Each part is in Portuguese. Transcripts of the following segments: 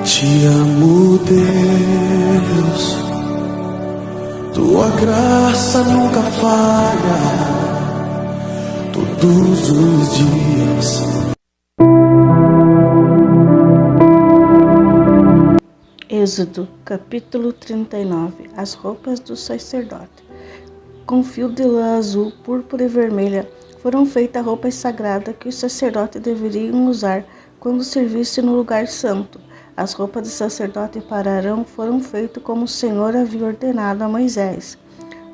Te amo, Deus, tua graça nunca falha, todos os dias. Êxodo, capítulo 39. As roupas do sacerdote. Com fio de lã azul, púrpura e vermelha foram feitas roupas sagradas que os sacerdotes deveriam usar quando servissem no lugar santo. As roupas de sacerdote para Arão foram feitas como o Senhor havia ordenado a Moisés.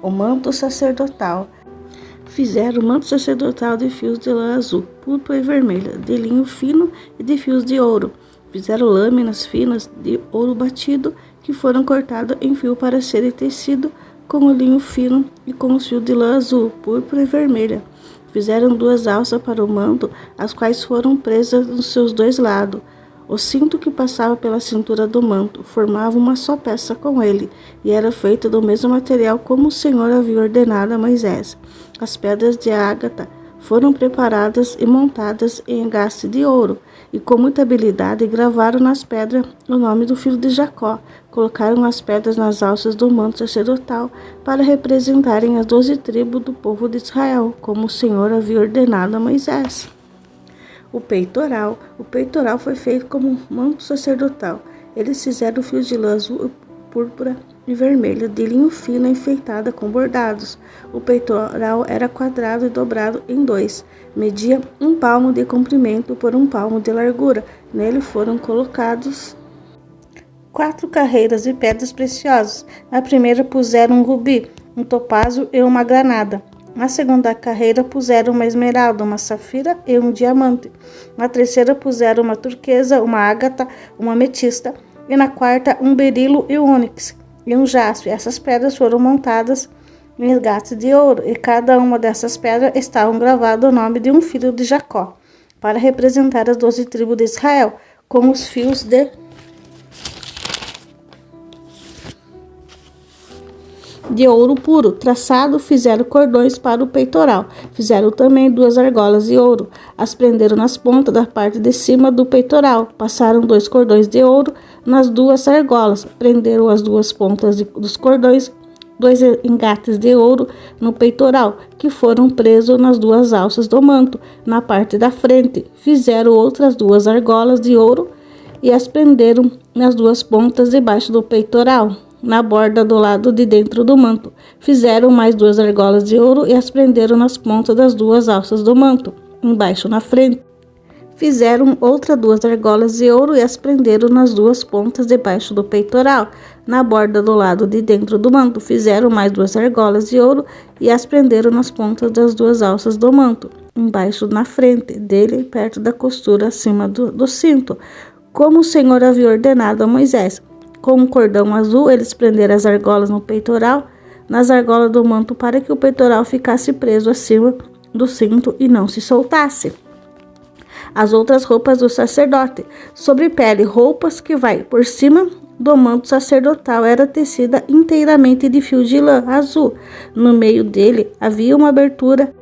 O manto sacerdotal. Fizeram o manto sacerdotal de fios de lã azul, púrpura e vermelha, de linho fino e de fios de ouro. Fizeram lâminas finas de ouro batido, que foram cortadas em fio para serem tecido com o linho fino e com os fios de lã azul, púrpura e vermelha. Fizeram 2 alças para o manto, as quais foram presas nos seus 2 lados. O cinto que passava pela cintura do manto formava uma só peça com ele, e era feito do mesmo material como o Senhor havia ordenado a Moisés. As pedras de ágata foram preparadas e montadas em engaste de ouro, e com muita habilidade gravaram nas pedras o nome do filho de Jacó. Colocaram as pedras nas alças do manto sacerdotal para representarem as 12 tribos do povo de Israel, como o Senhor havia ordenado a Moisés. O peitoral foi feito como manto sacerdotal. Eles fizeram fios de lã azul, púrpura e vermelha, de linho fino enfeitada com bordados. O peitoral era quadrado e dobrado em 2. Media 1 palmo de comprimento por 1 palmo de largura. Nele foram colocados 4 carreiras de pedras preciosas. Na primeira puseram um rubi, um topázio e uma granada. Na segunda carreira puseram uma esmeralda, uma safira e um diamante. Na terceira puseram uma turquesa, uma ágata, uma ametista. E na quarta um berilo e um ônix e um jaspe. Essas pedras foram montadas em engaste de ouro, e cada uma dessas pedras estava gravado o nome de um filho de Jacó, para representar as 12 tribos de Israel, com os fios de ouro puro traçado. Fizeram cordões para o peitoral. Fizeram também 2 argolas de ouro. As prenderam nas pontas da parte de cima do peitoral. Passaram 2 cordões de ouro nas 2 argolas. Prenderam as 2 pontas dos cordões, 2 engates de ouro no peitoral, que foram presos nas 2 alças do manto, na parte da frente. Fizeram outras 2 argolas de ouro e as prenderam nas 2 pontas debaixo do peitoral, na borda do lado de dentro do manto. Fizeram mais 2 argolas de ouro e as prenderam nas pontas das 2 alças do manto, embaixo na frente. Fizeram outras 2 argolas de ouro e as prenderam nas 2 pontas debaixo do peitoral, na borda do lado de dentro do manto. Fizeram mais 2 argolas de ouro e as prenderam nas pontas das 2 alças do manto, embaixo na frente dele, perto da costura acima do cinto, como o Senhor havia ordenado a Moisés. Com um cordão azul, eles prenderam as argolas no peitoral, nas argolas do manto, para que o peitoral ficasse preso acima do cinto e não se soltasse. As outras roupas do sacerdote, sobre pele, roupas que vai por cima do manto sacerdotal, era tecida inteiramente de fio de lã azul. No meio dele havia uma abertura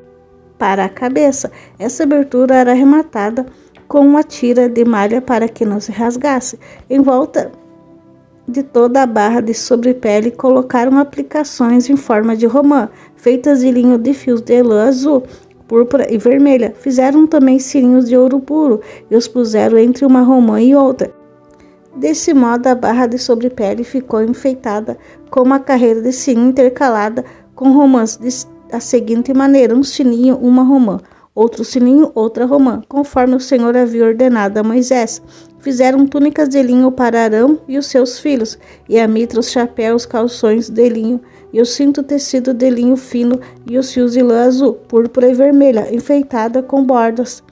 para a cabeça. Essa abertura era arrematada com uma tira de malha para que não se rasgasse. Em volta de toda a barra de sobrepele colocaram aplicações em forma de romã, feitas de linho de fios de lã azul, púrpura e vermelha. Fizeram também sininhos de ouro puro e os puseram entre uma romã e outra. Desse modo, a barra de sobrepele ficou enfeitada com uma carreira de sininho intercalada com romãs da seguinte maneira: um sininho, uma romã, outro sininho, outra romã, conforme o Senhor havia ordenado a Moisés. Fizeram túnicas de linho para Arão e os seus filhos, e a mitra, os chapéus, calções de linho, e o cinto tecido de linho fino, e os fios de lã azul, púrpura e vermelha, enfeitada com bordas,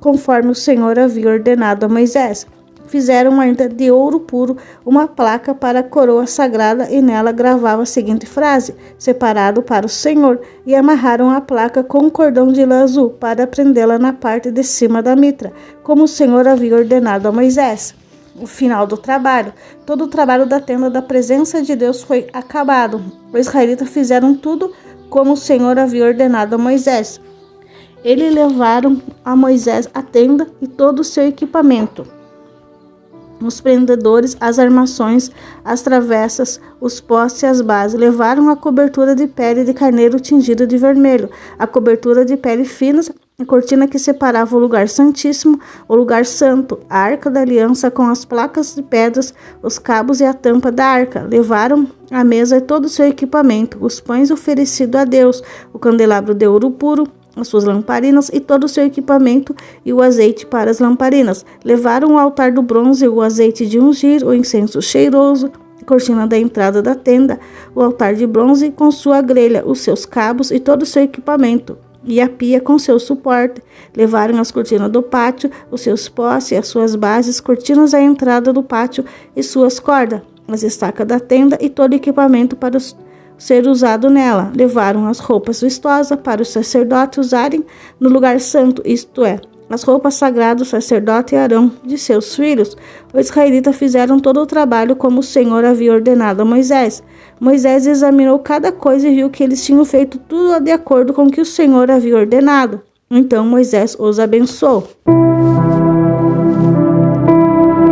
conforme o Senhor havia ordenado a Moisés. Fizeram ainda de ouro puro uma placa para a coroa sagrada, e nela gravava a seguinte frase: separado para o Senhor, e amarraram a placa com um cordão de lã azul para prendê-la na parte de cima da mitra, como o Senhor havia ordenado a Moisés. O final do trabalho. Todo o trabalho da tenda da presença de Deus foi acabado. Os israelitas fizeram tudo como o Senhor havia ordenado a Moisés. Eles levaram a Moisés a tenda e todo o seu equipamento. os prendedores, as armações, as travessas, os postes e as bases. Levaram a cobertura de pele de carneiro tingida de vermelho, a cobertura de pele fina, a cortina que separava o lugar santíssimo, o lugar santo, a arca da aliança com as placas de pedras, os cabos e a tampa da arca. Levaram a mesa e todo o seu equipamento, os pães oferecidos a Deus, o candelabro de ouro puro, as suas lamparinas e todo o seu equipamento e o azeite para as lamparinas. Levaram o altar do bronze, o azeite de ungir, o incenso cheiroso, a cortina da entrada da tenda, o altar de bronze com sua grelha, os seus cabos e todo o seu equipamento, e a pia com seu suporte. Levaram as cortinas do pátio, os seus postes e as suas bases, cortinas à entrada do pátio e suas cordas, as estacas da tenda e todo o equipamento para ser usado nela. Levaram as roupas vistosas para os sacerdotes usarem no lugar santo, isto é, as roupas sagradas do sacerdote Arão de seus filhos. Os israelitas fizeram todo o trabalho como o Senhor havia ordenado a Moisés. Moisés examinou cada coisa e viu que eles tinham feito tudo de acordo com o que o Senhor havia ordenado. Então Moisés os abençoou.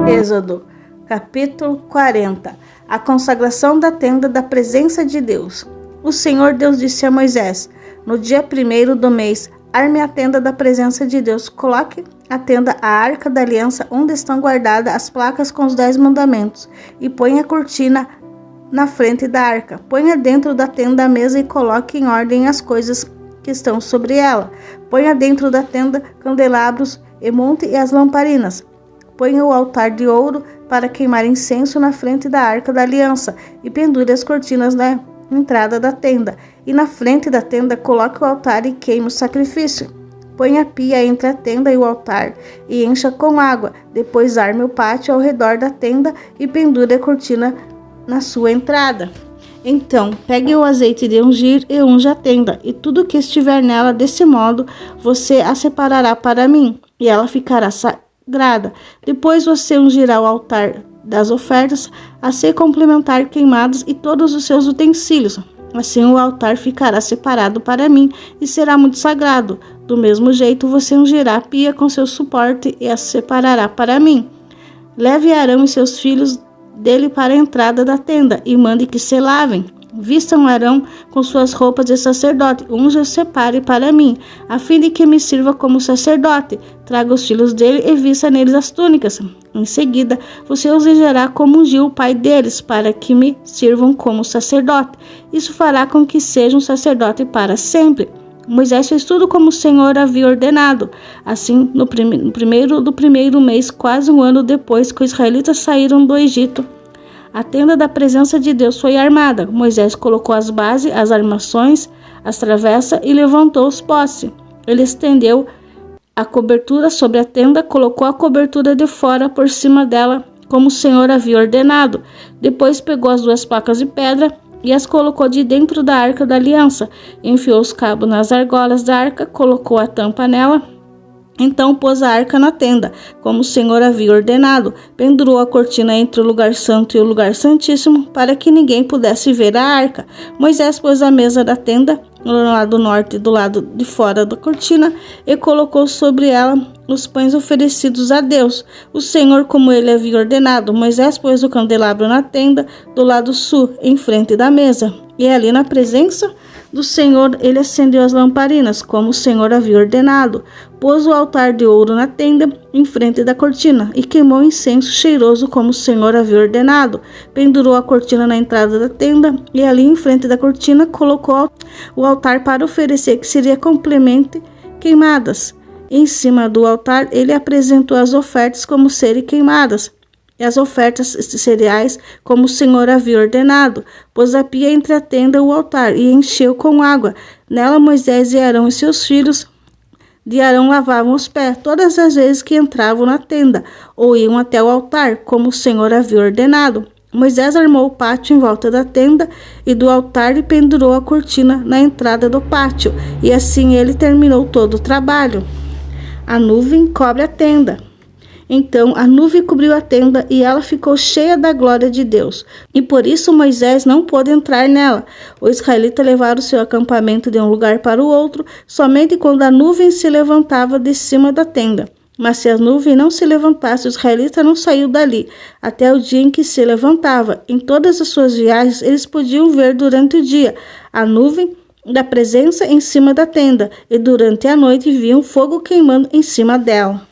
Êxodo, capítulo 40. A consagração da tenda da presença de Deus. O Senhor Deus disse a Moisés: no dia 1º do mês, arme a tenda da presença de Deus. Coloque a tenda, a arca da aliança, onde estão guardadas as placas com os 10 mandamentos, e ponha a cortina na frente da arca. Ponha dentro da tenda a mesa e coloque em ordem as coisas que estão sobre ela. Ponha dentro da tenda candelabros e monte e as lamparinas. Ponha o altar de ouro para queimar incenso na frente da arca da aliança e pendure as cortinas na entrada da tenda. E na frente da tenda coloque o altar e queime o sacrifício. Ponha a pia entre a tenda e o altar e encha com água. Depois arme o pátio ao redor da tenda e pendure a cortina na sua entrada. Então, pegue o azeite de ungir e unja a tenda, e tudo que estiver nela. Desse modo, você a separará para mim, e ela ficará sagrada. Depois você ungirá o altar das ofertas, a se complementar queimadas e todos os seus utensílios. Assim o altar ficará separado para mim e será muito sagrado. Do mesmo jeito, você ungirá a pia com seu suporte e a separará para mim. Leve Arão e seus filhos dele para a entrada da tenda e mande que se lavem. Vistam Arão com suas roupas de sacerdote, unja e separe para mim, a fim de que me sirva como sacerdote. Traga os filhos dele e vista neles as túnicas. Em seguida, você os ungiria como ungiu o pai deles, para que me sirvam como sacerdote. Isso fará com que sejam sacerdote para sempre. Moisés fez tudo como o Senhor havia ordenado. Assim, no primeiro do primeiro mês, quase um ano depois que os israelitas saíram do Egito, a tenda da presença de Deus foi armada. Moisés colocou as bases, as armações, as travessas e levantou os postes. Ele estendeu a cobertura sobre a tenda, colocou a cobertura de fora por cima dela, como o Senhor havia ordenado. Depois pegou as 2 placas de pedra e as colocou de dentro da arca da aliança. Enfiou os cabos nas argolas da arca, colocou a tampa nela. Então pôs a arca na tenda, como o Senhor havia ordenado. Pendurou a cortina entre o lugar santo e o lugar santíssimo, para que ninguém pudesse ver a arca. Moisés pôs a mesa da tenda no lado norte e do lado de fora da cortina, e colocou sobre ela os pães oferecidos a Deus, o Senhor, como ele havia ordenado. Moisés pôs o candelabro na tenda do lado sul, em frente da mesa, e ali na presença do Senhor ele acendeu as lamparinas, como o Senhor havia ordenado. Pôs o altar de ouro na tenda, em frente da cortina, e queimou incenso cheiroso, como o Senhor havia ordenado. Pendurou a cortina na entrada da tenda, e ali em frente da cortina colocou o altar para oferecer, que seria complemente queimadas. Em cima do altar ele apresentou as ofertas como serem queimadas, e as ofertas de cereais, como o Senhor havia ordenado. Pôs a pia entre a tenda e o altar, e encheu com água. Nela Moisés e Arão e seus filhos de Arão lavavam os pés todas as vezes que entravam na tenda, ou iam até o altar, como o Senhor havia ordenado. Moisés armou o pátio em volta da tenda e do altar e pendurou a cortina na entrada do pátio, e assim ele terminou todo o trabalho. A nuvem cobre a tenda. Então a nuvem cobriu a tenda e ela ficou cheia da glória de Deus. E por isso Moisés não pôde entrar nela. Os israelitas levaram seu acampamento de um lugar para o outro, somente quando a nuvem se levantava de cima da tenda. Mas se a nuvem não se levantasse, o israelita não saiu dali, até o dia em que se levantava. Em todas as suas viagens, eles podiam ver durante o dia a nuvem da presença em cima da tenda, e durante a noite viam fogo queimando em cima dela.